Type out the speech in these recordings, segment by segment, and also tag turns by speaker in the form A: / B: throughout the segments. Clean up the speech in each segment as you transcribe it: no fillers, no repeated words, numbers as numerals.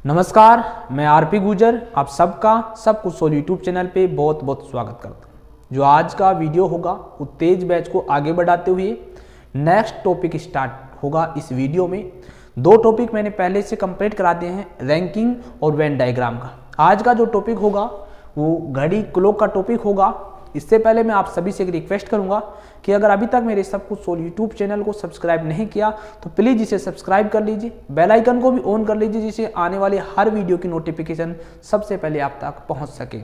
A: नमस्कार, मैं आरपी गुजर आप सबका सब कुछ सोल यूट्यूब चैनल पे बहुत बहुत स्वागत करता हूँ। जो आज का वीडियो होगा वो तेज बैच को आगे बढ़ाते हुए नेक्स्ट टॉपिक स्टार्ट होगा। इस वीडियो में दो टॉपिक मैंने पहले से कंप्लीट करा दिए हैं, रैंकिंग और वेन डायग्राम का। आज का जो टॉपिक होगा वो घड़ी क्लॉक का टॉपिक होगा। इससे पहले मैं आप सभी से एक रिक्वेस्ट करूंगा कि अगर अभी तक मेरे सब कुछ सोल यूट्यूब चैनल को सब्सक्राइब नहीं किया तो प्लीज़ इसे सब्सक्राइब कर लीजिए, बेल आइकन को भी ऑन कर लीजिए जिससे आने वाले हर वीडियो की नोटिफिकेशन सबसे पहले आप तक पहुंच सके।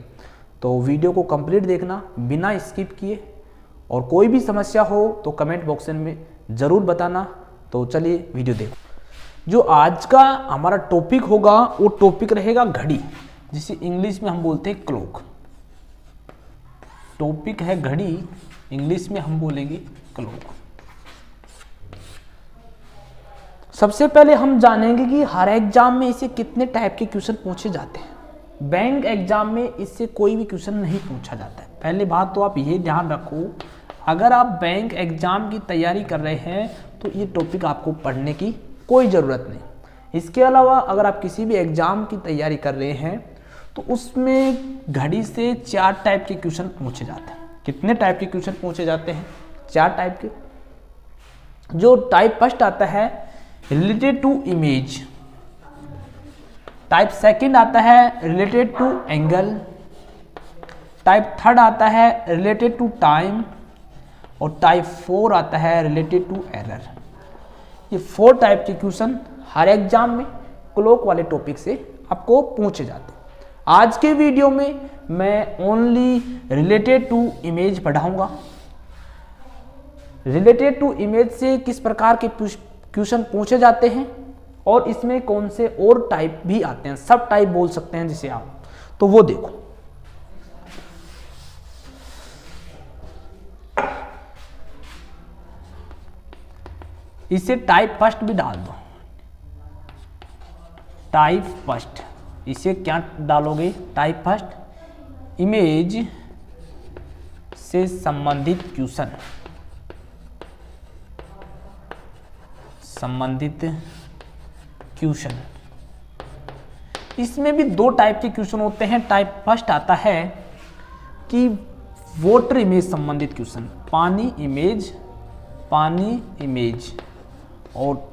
A: तो वीडियो को कंप्लीट देखना बिना स्किप किए, और कोई भी समस्या हो तो कमेंट बॉक्स में ज़रूर बताना। तो चलिए वीडियो देखो। जो आज का हमारा टॉपिक होगा वो टॉपिक रहेगा घड़ी, जिसे इंग्लिश में हम बोलते हैं क्लॉक। टॉपिक है घड़ी, इंग्लिश में हम बोलेंगे क्लॉक। सबसे पहले हम जानेंगे कि हर एग्जाम में इसे कितने टाइप के क्वेश्चन पूछे जाते हैं। बैंक एग्जाम में इससे कोई भी क्वेश्चन नहीं पूछा जाता है। पहली बात तो आप ये ध्यान रखो, अगर आप बैंक एग्जाम की तैयारी कर रहे हैं तो ये टॉपिक आपको पढ़ने की कोई ज़रूरत नहीं। इसके अलावा अगर आप किसी भी एग्जाम की तैयारी कर रहे हैं तो उसमें घड़ी से 4 टाइप के क्वेश्चन पूछे जाते हैं। कितने टाइप के क्वेश्चन पूछे जाते हैं? 4 टाइप के। जो टाइप फर्स्ट आता है related to image, type second आता है related to angle, type third आता है रिलेटेड टू टाइम, और टाइप 4 आता है रिलेटेड टू एरर। ये 4 टाइप के क्वेश्चन हर एग्जाम में क्लॉक वाले टॉपिक से आपको पूछे जाते हैं। आज के वीडियो में मैं ओनली रिलेटेड टू इमेज पढ़ाऊंगा। रिलेटेड टू इमेज से किस प्रकार के क्वेश्चन पूछे जाते हैं और इसमें कौन से और टाइप भी आते हैं, सब टाइप बोल सकते हैं जिसे आप, तो वो देखो। इसे टाइप फर्स्ट भी डाल दो। टाइप फर्स्ट, इसे क्या डालोगे? टाइप फर्स्ट, इमेज से संबंधित क्वेश्चन, इसमें भी 2 टाइप के क्वेश्चन होते हैं। टाइप फर्स्ट आता है कि वाटर इमेज संबंधित क्वेश्चन, पानी इमेज, और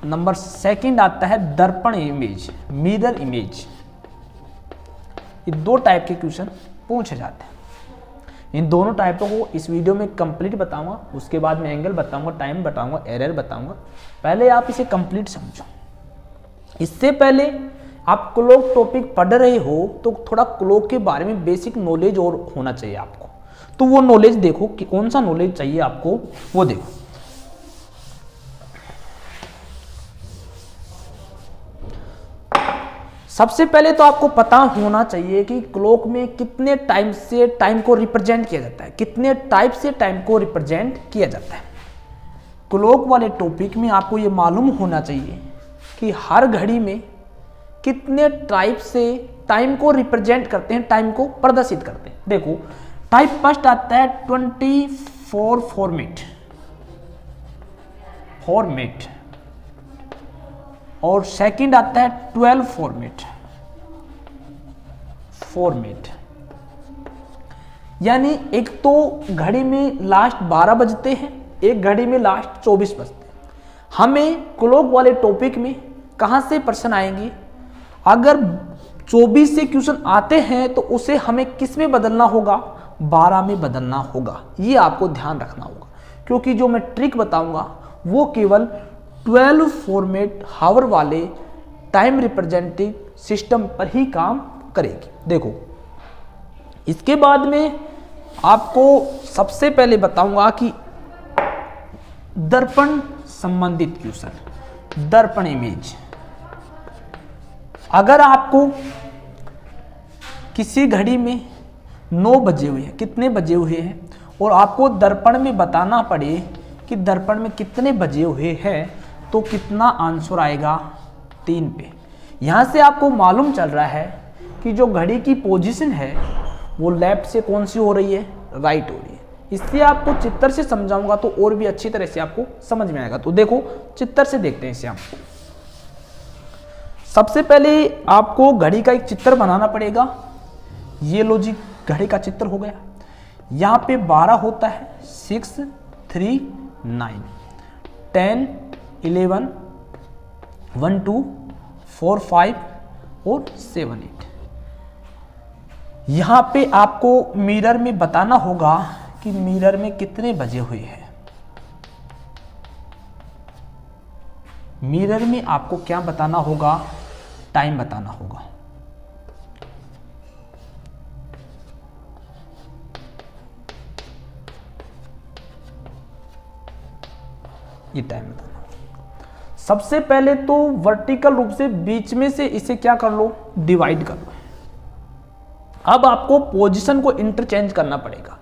A: नंबर सेकंड आता है दर्पण इमेज, मिरर इमेज। ये 2 टाइप के क्वेश्चन पूछे जाते हैं। इन दोनों टाइपों को इस वीडियो में कंप्लीट बताऊंगा, उसके बाद में एंगल बताऊंगा, टाइम बताऊंगा, एरर बताऊंगा। पहले आप इसे कंप्लीट समझो। इससे पहले आप क्लॉक टॉपिक पढ़ रहे हो तो थोड़ा क्लॉक के बारे में बेसिक नॉलेज और होना चाहिए आपको। तो वो नॉलेज देखो कि कौन सा नॉलेज चाहिए आपको, वो देखो। सबसे पहले तो आपको पता होना चाहिए कि क्लॉक में कितने टाइम से टाइम को रिप्रेजेंट किया जाता है, कितने टाइप से टाइम को रिप्रेजेंट किया जाता है। क्लॉक वाले टॉपिक में आपको ये मालूम होना चाहिए कि हर घड़ी में कितने टाइप से टाइम को रिप्रेजेंट करते हैं, टाइम को प्रदर्शित करते हैं। देखो, टाइप फर्स्ट आता है 24 फॉर्मेट, और सेकंड आता है 12 फॉर्मेट। यानी एक तो घड़ी में लास्ट 12 बजते हैं, एक घड़ी में लास्ट 24 बजते हैं। हमें क्लॉक वाले टॉपिक में कहां से प्रश्न आएंगे? अगर 24 से क्वेश्चन आते हैं तो उसे हमें किस में बदलना होगा? 12 में बदलना होगा। ये आपको ध्यान रखना होगा, क्योंकि जो मैं ट्रिक बताऊंगा वो केवल 12 फॉर्मेट हावर वाले टाइम रिप्रेजेंटिव सिस्टम पर ही काम करेगी। देखो, इसके बाद में आपको सबसे पहले बताऊंगा कि दर्पण संबंधित क्वेश्चन, दर्पण इमेज। अगर आपको किसी घड़ी में 9 बजे हुए हैं, कितने बजे हुए हैं, और आपको दर्पण में बताना पड़े कि दर्पण में कितने बजे हुए हैं, तो कितना आंसर आएगा? 3 पे। यहां से आपको मालूम चल रहा है कि जो घड़ी की पोजीशन है वो लेफ्ट से कौन सी हो रही है? राइट हो रही है। इससे आपको चित्र से समझाऊंगा तो और भी अच्छी तरह से आपको समझ में आएगा। तो देखो, चित्र से देखते हैं इसे हम। सबसे पहले आपको घड़ी का एक चित्र बनाना पड़ेगा। ये लो जी, घड़ी का चित्र हो गया। यहाँ पे 12 होता है, 6, 3, 9, 10, 11, 1, 2, 4, 5 और 7, 8। यहाँ पे आपको मिरर में बताना होगा कि मिरर में कितने बजे हुए हैं। मिरर में आपको क्या बताना होगा, टाइम बताना होगा। ये टाइम बताना। सबसे पहले तो वर्टिकल रूप से बीच में से इसे क्या कर लो, डिवाइड कर लो। अब आपको पोजीशन को इंटरचेंज करना पड़ेगा।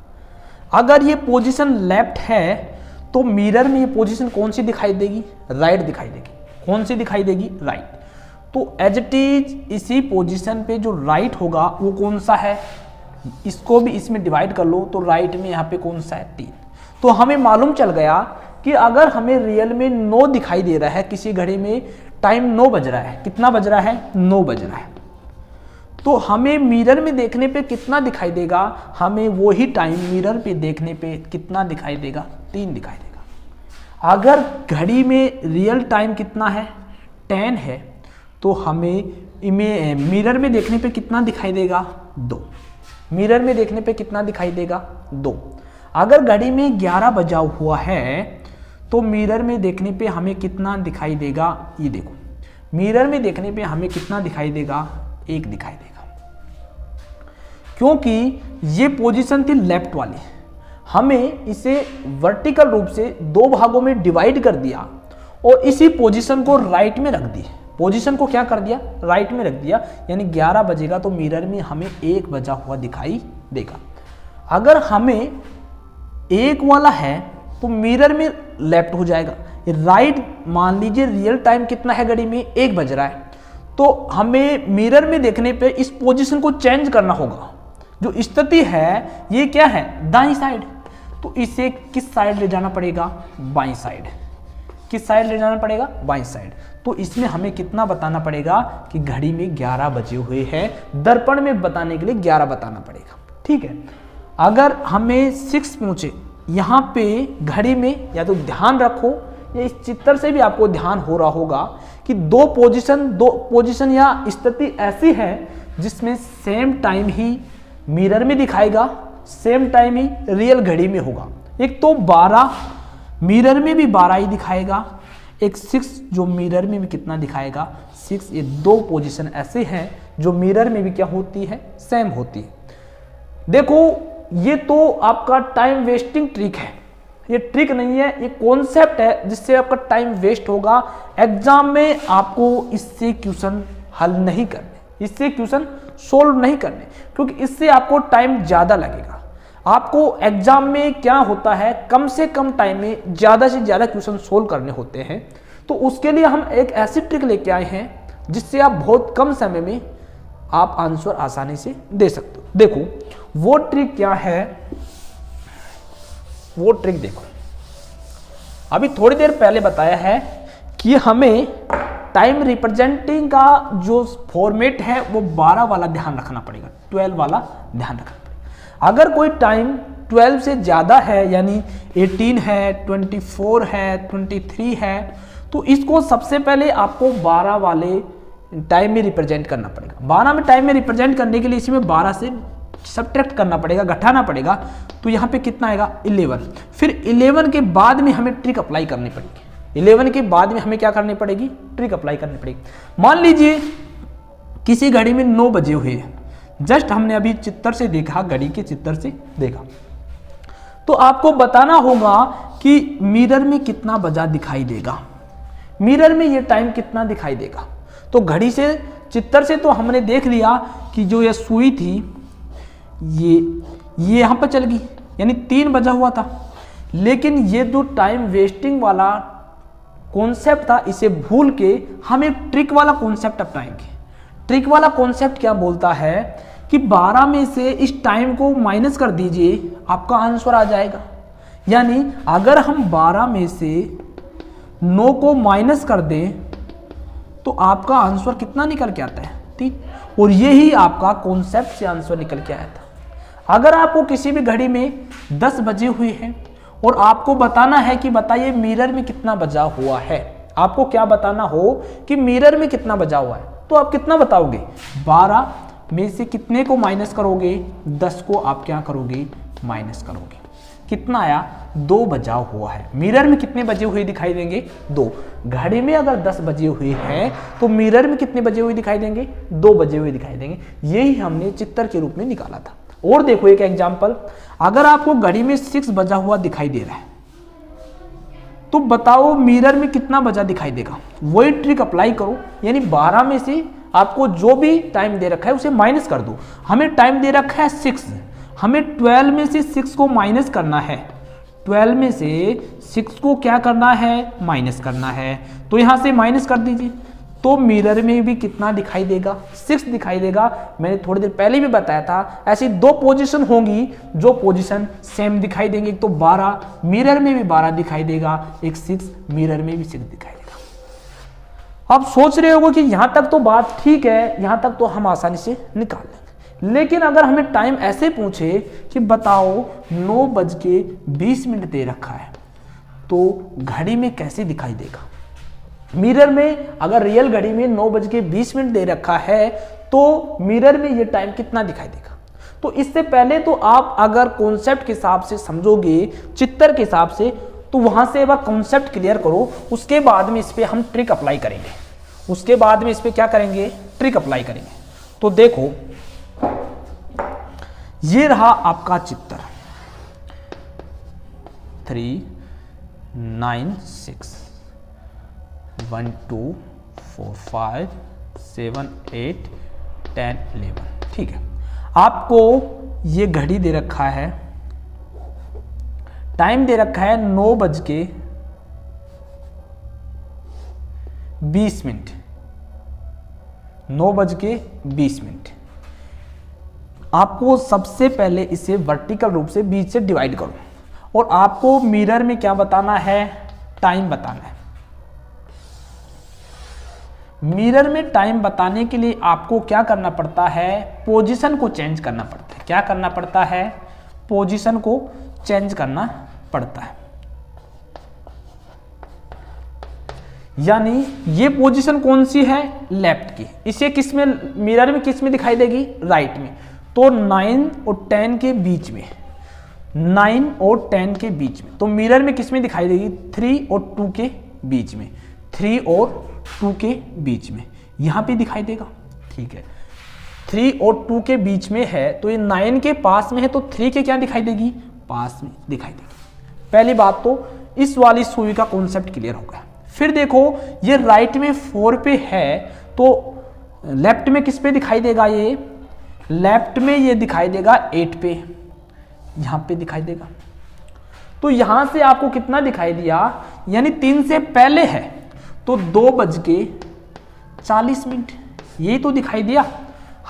A: अगर ये पोजीशन लेफ्ट है तो मिरर में ये पोजीशन कौन सी दिखाई देगी, राइट दिखाई देगी। कौन सी दिखाई देगी, राइट। तो एज इट इज इसी पोजीशन पे जो राइट होगा वो कौन सा है, इसको भी इसमें डिवाइड कर लो तो राइट में यहाँ पे कौन सा है, 3। तो हमें मालूम चल गया कि अगर हमें रियल में 9 दिखाई दे रहा है, किसी घड़ी में टाइम 9 बज रहा है, कितना बज रहा है, 9 बज रहा है, तो हमें मिरर में देखने पे कितना दिखाई देगा, हमें वही टाइम मिरर पे देखने पे कितना दिखाई देगा, 3 दिखाई देगा। अगर घड़ी में रियल टाइम कितना है, 10 है, तो हमें मिरर में देखने पे कितना दिखाई देगा, 2। मिरर में देखने पे कितना दिखाई देगा, 2। अगर घड़ी में 11 बजा हुआ है तो मिरर में देखने पे हमें कितना दिखाई देगा, ये देखो, मिरर में देखने पे हमें कितना दिखाई देगा, 1 दिखाई देगा। क्योंकि ये पोजीशन थी लेफ्ट वाली, हमें इसे वर्टिकल रूप से 2 भागों में डिवाइड कर दिया और इसी पोजीशन को राइट में रख दिया। पोजीशन को क्या कर दिया, राइट में रख दिया, यानी 11 बजेगा तो मिरर में हमें 1 बजा हुआ दिखाई देगा। अगर हमें 1 वाला है तो मिरर में लेफ्ट हो जाएगा, राइट। मान लीजिए रियल टाइम कितना है घड़ी में, 1 बज रहा है, तो हमें मिरर में देखने पे इस पोजीशन को चेंज करना होगा। जो स्थिति है ये क्या है, दाईं साइड, तो इसे किस साइड ले जाना पड़ेगा, बाईं साइड। किस साइड ले जाना पड़ेगा, बाईं साइड। तो इसमें हमें कितना बताना पड़ेगा कि घड़ी में 11 बजे हुए हैं। दर्पण में बताने के लिए 11 बताना पड़ेगा, ठीक है। अगर हमें 6 पहुंचे यहाँ पे घड़ी में, या तो ध्यान रखो, या इस चित्र से भी आपको ध्यान हो रहा होगा कि दो पोजीशन या स्थिति ऐसी है जिसमें सेम टाइम ही मिरर में दिखाएगा, सेम टाइम ही रियल घड़ी में होगा। एक तो 12 मिरर में भी 12 ही दिखाएगा, एक 6 जो मिरर में भी कितना दिखाएगा, 6। ये 2 पोजीशन ऐसे हैं जो मिरर में भी क्या होती है, सेम होती है। देखो ये तो आपका टाइम वेस्टिंग ट्रिक है, ये ट्रिक नहीं है, ये कॉन्सेप्ट है जिससे आपका टाइम वेस्ट होगा। एग्जाम में आपको इससे क्वेश्चन हल नहीं करने, इससे क्वेश्चन सोल्व नहीं करने, क्योंकि इससे आपको टाइम ज़्यादा लगेगा। आपको एग्जाम में क्या होता है, कम से कम टाइम में ज़्यादा से ज़्यादा क्वेश्चन सोल्व करने होते हैं। तो उसके लिए हम एक ऐसी ट्रिक लेके आए हैं जिससे आप बहुत कम समय में आप आंसर आसानी से दे सकते हो। देखो वो ट्रिक क्या है, वो ट्रिक देखो। अभी थोड़ी देर पहले बताया है कि हमें टाइम रिप्रेजेंटिंग का जो फॉर्मेट है वो 12 वाला ध्यान रखना पड़ेगा, 12 वाला ध्यान रखना पड़ेगा। अगर कोई टाइम 12 से ज़्यादा है, यानी 18 है, 24 है, 23 है, तो इसको सबसे पहले आपको 12 वाले टाइम में रिप्रेजेंट करना पड़ेगा। 12 में टाइम में रिप्रेजेंट करने के लिए इसमें 12 से सब्ट्रैक्ट करना पड़ेगा, घटाना पड़ेगा। तो यहाँ पे कितना आएगा, 11। फिर 11 के बाद में हमें ट्रिक अप्लाई करनी पड़ेगी। 11 के बाद में हमें क्या करनी पड़ेगी, ट्रिक अप्लाई करनी पड़ेगी। मान लीजिए किसी घड़ी में 9 बजे हुए हैं, जस्ट हमने अभी चित्र से देखा, घड़ी के चित्र से देखा, तो आपको बताना होगा कि मिरर में कितना बजा दिखाई देगा, मिरर में ये टाइम कितना दिखाई देगा। तो घड़ी से, चित्र से तो हमने देख लिया कि जो ये सुई थी ये यहाँ पर चल गई, यानी 3 बजा हुआ था। लेकिन ये जो टाइम वेस्टिंग वाला कॉन्सेप्ट था, इसे भूल के हम एक ट्रिक वाला कॉन्सेप्ट अपनाएंगे। ट्रिक वाला कॉन्सेप्ट क्या बोलता है कि 12 में से इस टाइम को माइनस कर दीजिए, आपका आंसर आ जाएगा। यानी अगर हम 12 में से 9 को माइनस कर दें तो आपका आंसर कितना निकल के आता है 3। और यही आपका कॉन्सेप्ट से आंसर निकल के आया था। अगर आपको किसी भी घड़ी में 10 बजे हुए हैं और आपको बताना है कि बताइए मिरर में कितना बजा हुआ है, आपको क्या बताना हो कि मिरर में कितना बजा हुआ है, तो आप कितना बताओगे? 12 में से कितने को माइनस करोगे? 10 को आप क्या करोगे? माइनस करोगे। कितना आया? 2 बजा हुआ है। मिरर में कितने बजे हुए दिखाई देंगे? 2। घड़ी में अगर 10 बजे हुए हैं तो मिरर में कितने बजे हुए दिखाई देंगे? 2 बजे हुए दिखाई देंगे। यही हमने चित्र के रूप में निकाला था। और देखो एक एग्जांपल, अगर आपको घड़ी में 6 बजा हुआ दिखाई दे रहा है तो बताओ मिरर में कितना बजा दिखाई देगा? वही ट्रिक अप्लाई करो, यानी 12 में से आपको जो भी टाइम दे रखा है उसे माइनस कर दो। हमें टाइम दे रखा है 6, हमें 12 में से 6 को माइनस करना है। 12 में से 6 को क्या करना है? माइनस करना है। तो यहां से माइनस कर दीजिए, तो मिरर में भी कितना दिखाई देगा? 6 दिखाई देगा। मैंने थोड़ी देर पहले भी बताया था, ऐसी 2 पोजीशन होंगी जो पोजीशन सेम दिखाई देंगे। एक तो 12 मिरर में भी 12 दिखाई देगा, एक 6 मिरर में भी 6 दिखाई देगा। आप सोच रहे होगे कि यहां तक तो बात ठीक है, यहां तक तो हम आसानी से निकाल लेंगे। लेकिन अगर हमें टाइम ऐसे पूछे कि बताओ 9:20 दे रखा है, तो घड़ी में कैसे दिखाई देगा? मिरर में अगर रियल घड़ी में 9:20 दे रखा है तो मिरर में ये टाइम कितना दिखाई देगा? तो इससे पहले तो आप अगर कॉन्सेप्ट के हिसाब से समझोगे, चित्र के हिसाब से, तो वहां से एक बार कॉन्सेप्ट क्लियर करो। उसके बाद में इस पे हम ट्रिक अप्लाई करेंगे। उसके बाद में इस पे क्या करेंगे? ट्रिक अप्लाई करेंगे। तो देखो ये रहा आपका चित्र 3, 9, 6, 1, 2, 4, 5, 7, 8, 10, 11। ठीक है, आपको ये घड़ी दे रखा है, टाइम दे रखा है 9:20। 9:20। आपको सबसे पहले इसे वर्टिकल रूप से बीच से डिवाइड करो और आपको मिरर में क्या बताना है? टाइम बताना है। मिरर में टाइम बताने के लिए आपको क्या करना पड़ता है? पोजीशन को चेंज करना पड़ता है। क्या करना पड़ता है? पोजीशन को चेंज करना पड़ता है। यानी ये पोजीशन कौन सी है? लेफ्ट की। इसे किस में, मिरर में किस में दिखाई देगी? राइट में। तो 9 और 10 के बीच में, 9 और 10 के बीच में, तो मिरर में किस में दिखाई देगी? 3 और 2 के बीच में, 3 और 2 के बीच में, यहां पे दिखाई देगा। ठीक है, 3 और 2 के बीच में है तो ये 9 के पास में है, तो 3 के क्या दिखाई देगी? पास में दिखाई देगी। पहली बात तो इस वाली सुई का कॉन्सेप्ट क्लियर हो गया। फिर देखो ये राइट में 4 पे है तो लेफ्ट में किस पे दिखाई देगा? ये लेफ्ट में ये दिखाई देगा 8 पे, यहां पे दिखाई देगा। तो यहां से आपको कितना दिखाई दिया? यानी 3 से पहले है तो 2:40, यही तो दिखाई दिया।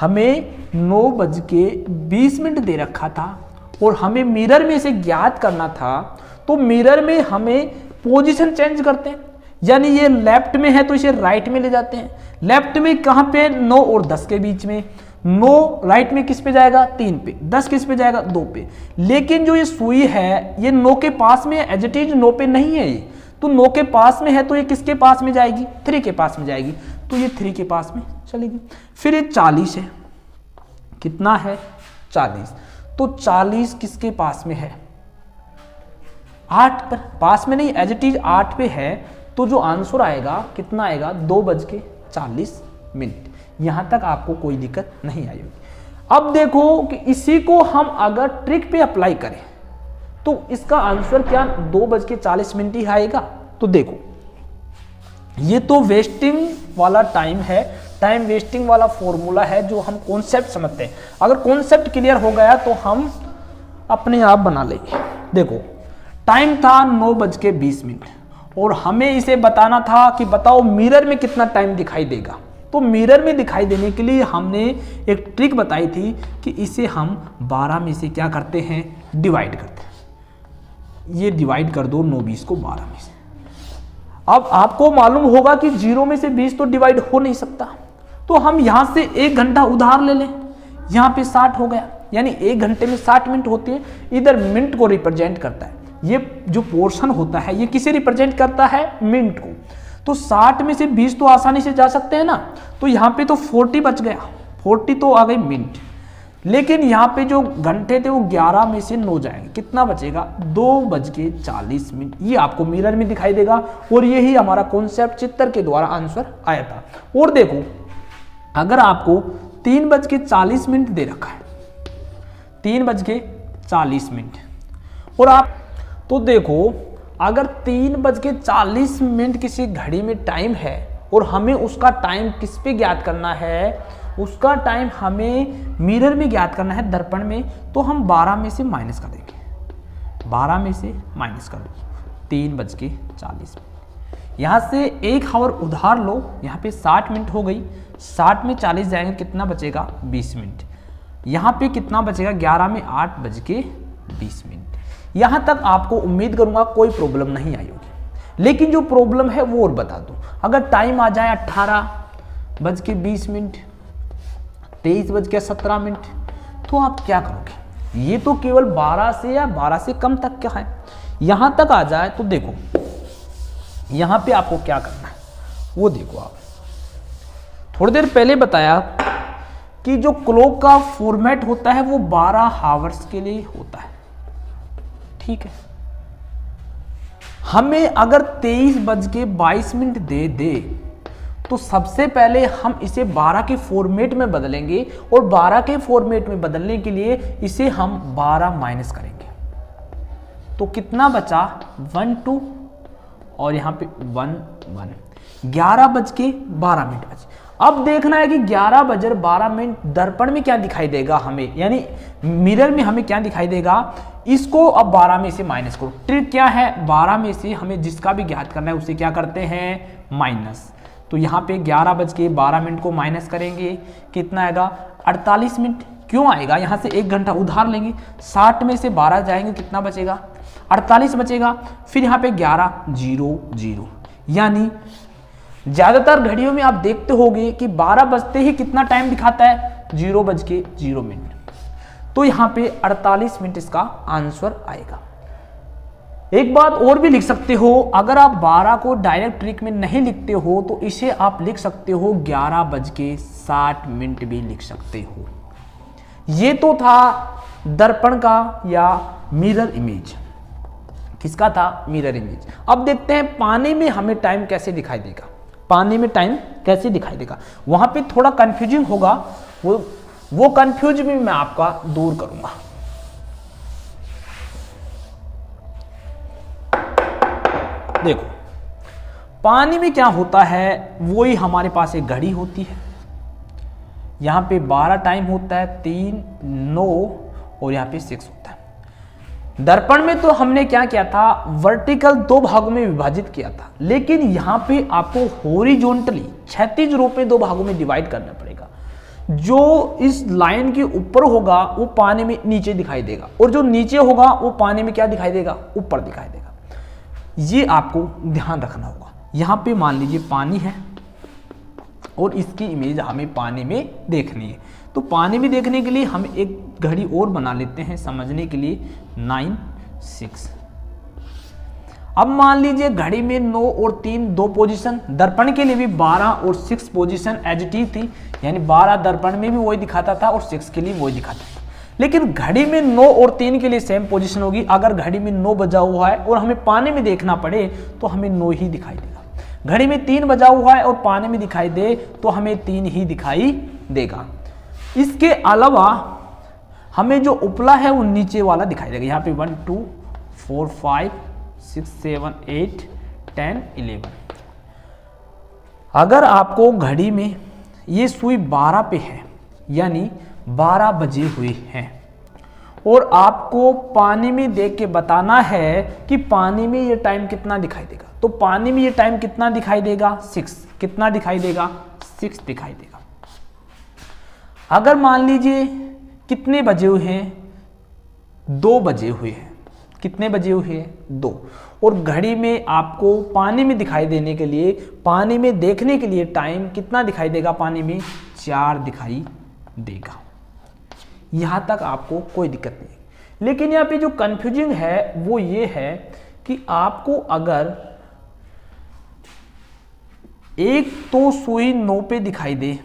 A: हमें 9:20 दे रखा था और हमें मिरर में से ज्ञात करना था, तो मिरर में हमें पोजीशन चेंज करते हैं। यानी ये लेफ्ट में है तो इसे राइट में ले जाते हैं। लेफ्ट में कहां पे? 9 और 10 के बीच में। 9 राइट में किस पे जाएगा? 3 पे। 10 किस पे जाएगा? 2 पे। लेकिन जो ये सुई है ये 9 के पास में, एज इट इज 9 पे नहीं है ये, तो 9 के पास में है तो ये किसके पास में जाएगी? 3 के पास में जाएगी, तो ये 3 के पास में चलेगी। फिर ये 40 है, कितना है? 40। तो 40 किसके पास में है? 8 पर। पास में नहीं, एज इट इज 8 पे है, तो जो आंसर आएगा कितना आएगा? 2:40। यहां तक आपको कोई दिक्कत नहीं आई होगी। अब देखो कि इसी को हम अगर ट्रिक पे अप्लाई करें तो इसका आंसर क्या 2:40 ही आएगा। तो देखो ये तो वेस्टिंग वाला टाइम है, टाइम वेस्टिंग वाला फॉर्मूला है जो हम कॉन्सेप्ट समझते हैं। अगर कॉन्सेप्ट क्लियर हो गया तो हम अपने आप बना लेंगे। देखो टाइम था 9:20 और हमें इसे बताना था कि बताओ मिरर में कितना टाइम दिखाई देगा। तो मिरर में दिखाई देने के लिए हमने एक ट्रिक बताई थी कि इसे हम 12 में से क्या करते हैं? डिवाइड करते हैं। ये डिवाइड कर दो 9:20 को 12 में से। अब आपको मालूम होगा कि 0 में से 20 तो डिवाइड हो नहीं सकता, तो हम यहां से 1 घंटा उधार ले लें। यहां पे 60 हो गया, यानी 1 घंटे में 60 मिनट होते हैं। इधर मिनट को रिप्रेजेंट करता है, ये जो पोर्शन होता है ये किसे रिप्रेजेंट करता है, मिनट को। तो 60 में से 20 तो आसानी से जा सकते हैं ना, तो यहाँ पे तो 40 बच गया, 40 तो आ गई मिनट। लेकिन यहाँ पे जो घंटे थे वो 11 में से 9 जाएंगे, कितना बचेगा, 2:40। ये आपको मिरर में दिखाई देगा, और यही हमारा कॉन्सेप्ट चित्र के द्वारा आंसर आया था। और देखो अगर आपको 3:40 दे रखा है, 3:40, और आप तो देखो अगर 3:40 किसी घड़ी में टाइम है और हमें उसका टाइम किस पे ज्ञात करना है, उसका टाइम हमें मिरर में ज्ञात करना है, दर्पण में, तो हम 12 में से माइनस कर देंगे, 12 में से माइनस कर दो, 3:40। यहाँ से 1 आवर उधार लो, यहाँ पे 60 मिनट हो गई, 60 में 40 जाएंगे, कितना बचेगा, 20 मिनट। यहाँ पे कितना बचेगा, 11 में 8:20। यहाँ तक आपको उम्मीद करूंगा कोई प्रॉब्लम नहीं आई होगी। लेकिन जो प्रॉब्लम है वो और बता दूं, अगर टाइम आ जाए 18:20, 23:17, तो आप क्या करोगे। ये तो केवल 12 से या 12 से कम तक क्या है, यहां तक आ जाए तो देखो यहां पे आपको क्या करना है वो देखो। आप थोड़ी देर पहले बताया कि जो क्लॉक का फॉर्मेट होता है वो 12 आवर्स के लिए होता है, ठीक है। हमें अगर 23:22 दे दे तो सबसे पहले हम इसे 12 के फॉर्मेट में बदलेंगे, और 12 के फॉर्मेट में बदलने के लिए इसे हम 12 माइनस करेंगे, तो कितना बचा, 12, और यहां पे 1 11:12 बचे। अब देखना है कि 11:12 दर्पण में क्या दिखाई देगा हमें, यानी मिरर में हमें क्या दिखाई देगा, इसको अब 12 में से माइनस करो। ट्रिक क्या है, 12 में से हमें जिसका भी ज्ञात करना है उसे क्या करते हैं, माइनस। तो यहाँ पे 11:12 को माइनस करेंगे, कितना आएगा, 48 मिनट। क्यों आएगा, यहाँ से 1 घंटा उधार लेंगे, 60 में से 12 जाएंगे, कितना बचेगा, 48 बचेगा। फिर यहाँ पे 11:00, यानी ज्यादातर घड़ियों में आप देखते होंगे कि 12 बजते ही कितना टाइम दिखाता है, 0:0। तो यहाँ पे 48 मिनट इसका आंसर आएगा। एक बात और भी लिख सकते हो, अगर आप 12 को डायरेक्ट ट्रिक में नहीं लिखते हो तो इसे आप लिख सकते हो 11:60 भी लिख सकते हो। ये तो था दर्पण का या मिरर इमेज, किसका था, मिरर इमेज। अब देखते हैं पानी में हमें टाइम कैसे दिखाई देगा, पानी में टाइम कैसे दिखाई देगा। वहां पे थोड़ा कंफ्यूजिंग होगा, वो कंफ्यूज भी मैं आपका दूर करूंगा। देखो पानी में क्या होता है, वही हमारे पास एक घड़ी होती है, यहां पे 12 टाइम होता है, 3, 9 और यहां पे 6 होता है। दर्पण में तो हमने क्या किया था, वर्टिकल 2 भागों में विभाजित किया था, लेकिन यहां पे आपको हॉरिजॉन्टली क्षैतिज रूप में 2 भागों में डिवाइड करना पड़ेगा। जो इस लाइन के ऊपर होगा वो पानी में नीचे दिखाई देगा, और जो नीचे होगा वो पानी में क्या दिखाई देगा, ऊपर दिखाई देगा। ये आपको ध्यान रखना होगा। यहां पे मान लीजिए पानी है और इसकी इमेज हमें पानी में देखनी है, तो पानी में देखने के लिए हम एक घड़ी और बना लेते हैं समझने के लिए, 9, 6। अब मान लीजिए घड़ी में 9 और 3 2 पोजीशन, दर्पण के लिए भी 12 और 6 पोजीशन एज इट इज थी, यानी 12 दर्पण में भी वही दिखाता था और 6 के लिए वही दिखाता था। लेकिन घड़ी में 9 और 3 के लिए सेम पोजीशन होगी। अगर घड़ी में 9 बजा हुआ है और हमें पानी में देखना पड़े तो हमें 9 ही दिखाई देगा। घड़ी में 3 बजा हुआ है और पानी में दिखाई दे तो हमें 3 ही दिखाई देगा। इसके अलावा हमें जो उपला है वो नीचे वाला दिखाई देगा। यहाँ पे 1 2 4 5 6 7 8 10 11। अगर आपको घड़ी में ये सुई 12 पे है, यानी 12 बजे हुए हैं, और आपको पानी में देख के बताना है कि पानी में ये टाइम कितना दिखाई देगा, तो पानी में ये टाइम कितना दिखाई देगा, 6। कितना दिखाई देगा, 6 दिखाई देगा। अगर मान लीजिए कितने बजे हुए हैं, 2 बजे हुए हैं, कितने बजे हुए हैं 2। और घड़ी में आपको पानी में दिखाई देने के लिए, पानी में देखने के लिए टाइम कितना दिखाई देगा, पानी में 4 दिखाई देगा। यहां तक आपको कोई दिक्कत नहीं। लेकिन यहाँ पे जो कंफ्यूजिंग है वो ये है कि आपको अगर एक तो सुई 9 पे दिखाई दे,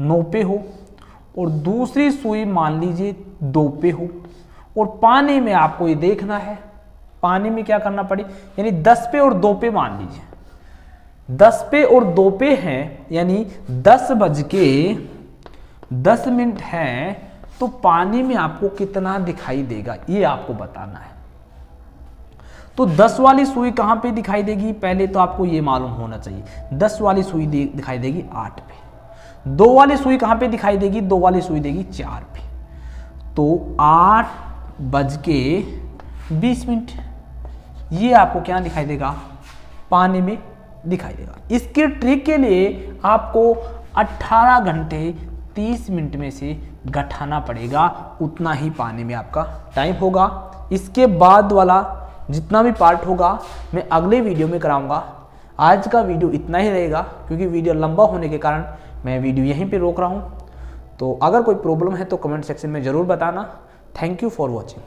A: 9 पे हो, और दूसरी सुई मान लीजिए 2 पे हो, और पानी में आपको ये देखना है, पानी में क्या करना पड़े, यानी 10 पे और 2 पे मान लीजिए, 10 पे और 2 पे हैं, यानी 10:10 है, तो पानी में आपको कितना दिखाई देगा ये आपको बताना है। तो 10 वाली सुई कहां पे दिखाई देगी, पहले तो आपको ये मालूम होना चाहिए। 10 वाली सुई दिखाई देगी 8 पे। 2 वाली सुई कहां पे दिखाई देगी, 2 वाली सुई देगी 4 पे। तो 8:20 ये आपको क्या दिखाई देगा, पानी में दिखाई देगा। इसके ट्रिक के लिए आपको 18 घंटे 30 मिनट में से घटाना पड़ेगा, उतना ही पानी में आपका टाइम होगा। इसके बाद वाला जितना भी पार्ट होगा मैं अगले वीडियो में कराऊंगा। आज का वीडियो इतना ही रहेगा, क्योंकि वीडियो लंबा होने के कारण मैं वीडियो यहीं पे रोक रहा हूं। तो अगर कोई प्रॉब्लम है तो कमेंट सेक्शन में ज़रूर बताना। Thank you for watching.